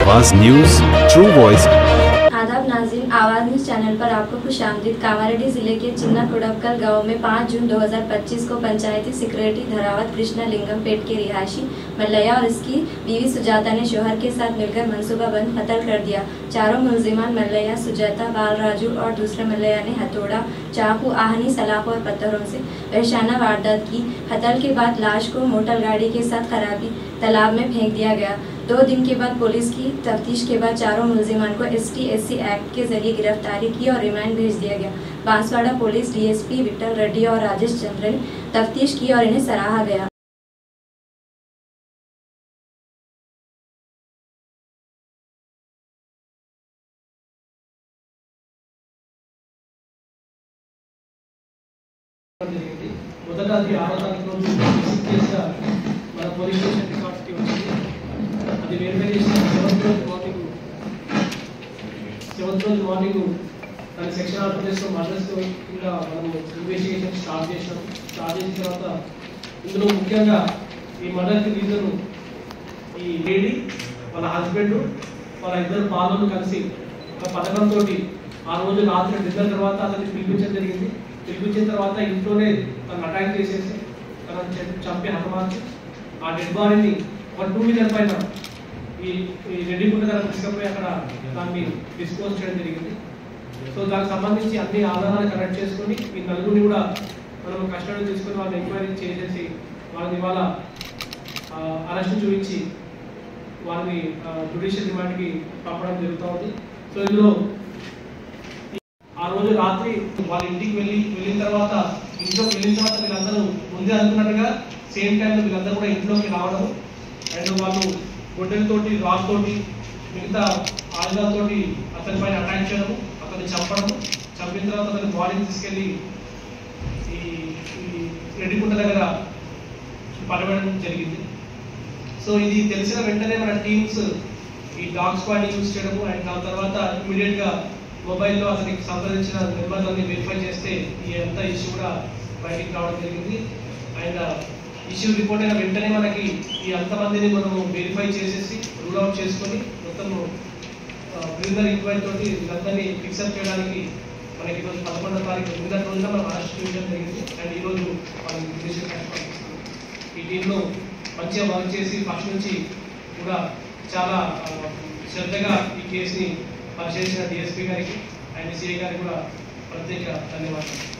आवाज news true voice. आदाब नाज़रीन, आवाज़ न्यूज़ चैनल पर आपको खुशामदीद। कामारेड्डी जिले के चिन्ना कुड़बकल गांव में 5 जून 2025 को पंचायती सेक्रेटरी धरावत कृष्णा लिंगमपेट के रिहायशी मल्लैया और इसकी बीवी सुजाता ने शौहर के साथ मिलकर मंसूबाबंद कत्ल कर दिया। चारों मुलजिमान मल्लैया, सुजाता, बाल राजू और दूसरे मल्लैया ने हथौड़ा, चाकू, आहनी, सलाखों और पत्थरों से वहशाना वारदात की। कत्ल के बाद लाश को मोटर गाड़ी के साथ खराबी तालाब में फेंक दिया गया। 2 दिन के बाद पुलिस की तफ्तीश के बाद चारों मुलजिमान को ST/SC एक्ट के जरिए गिरफ्तारी की और रिमांड भेज दिया गया। बांसवाड़ा पुलिस DSP विठल रेड्डी और राजेश चंद्र ने तफ्तीश की और इन्हें सराहा गया। మొదటి 6వ తారీఖు రోజు విజిట్ చేసిన మన పోలీస్ స్టేషన్ రికార్డ్స్కి వచ్చింది. అది వెరిఫై చేసిన 7th రోజు మార్నింగ్ దాని సెక్షన్ ఆఫీసర్స్తో మర్డర్స్తో ఇంకా మనం ఇన్వెస్టిగేషన్ స్టార్ట్ చేసిన తర్వాత ఇందులో ముఖ్యంగా ఈ మర్డర్కి రీజన్ ఈ లేడీ, వాళ్ళ హస్బెండ్, వాళ్ళ ఇద్దరు పాలనలు కలిసి ఒక పథకంతో ఆ రోజు రాత్రి డిన్నర్ తర్వాత అతన్ని పిలిపించడం జరిగింది. పిలిపించిన తర్వాత ఇంట్లోనే తను అటాక్ చేసేసి తనని చంపి హతమార్చి ఆ డెడ్ బాడీని ఒక 2 వీలర్ పైన ఈ రెడ్డిగుంట దగ్గర తీసుకుపోయి అక్కడ దాన్ని డిస్పోజ్ చేయడం జరిగింది. సో దానికి సంబంధించి అన్ని ఆధారాలు కలెక్ట్ చేసుకొని ఈ నలుగురిని కూడా మనం కస్టడీ తీసుకొని వాళ్ళని ఎంక్వైరీ చేసేసి వాళ్ళని ఇవాళ అరెస్ట్ చూపించి వాళ్ళని జ్యుడిషియల్ రిమాండ్కి పంపడం జరుగుతూ ఉంది. సో ఇందులో ఆ రోజు రాత్రి వాళ్ళ ఇంటికి వెళ్ళిన తర్వాత వీళ్ళందరూ ముందే అనుకున్నట్టుగా సేమ్ టైంలో వీళ్ళందరూ కూడా ఇంట్లోకి రావడం అండ్ వాళ్ళు గొడ్డలతోటి, రాళ్ళతోటి, మిగతా ఆయుధాలతోటి అతని పైన అటాక్ చేయడం, అతన్ని చంపిన తర్వాత అతని బాడీని తీసుకెళ్ళి ఈ రెడ్డిగుంట దగ్గర పడవేయడం జరిగింది. సో ఇది తెలిసిన వెంటనే మన టీమ్స్ ఈ డాగ్ స్క్వాడ్ యూజ్ చేయడము అండ్ దాని తర్వాత ఇమీడియట్గా మొబైల్లో అతనికి సంబంధించిన నెంబర్లన్నీ వెరిఫై చేస్తే ఈ అంత ఇష్యూ కూడా బయటికి రావడం జరిగింది. అండ్ ఇష్యూ రిపోర్ట్ అయిన వెంటనే మనకి ఈ అంతమందిని మనము వెరిఫై చేసేసి రూల్ అవుట్ చేసుకొని మొత్తము ప్రిలిమినరీ ఎంక్వైరీ తోటి వీళ్ళందరినీ ఫిక్సప్ చేయడానికి మనకి ఈరోజు 11వ తారీఖు నిన్నటి రోజున మనం అరెస్ట్ చేయడం జరిగింది. అండ్ ఈరోజు ఈ టీంలో మంచిగా వర్క్ చేసి ఫస్ట్ నుంచి కూడా చాలా శ్రద్ధగా ఈ కేసుని పరిశీలించిన DSP గారికి అండ్ CI గారికి కూడా ప్రత్యేక ధన్యవాదాలు.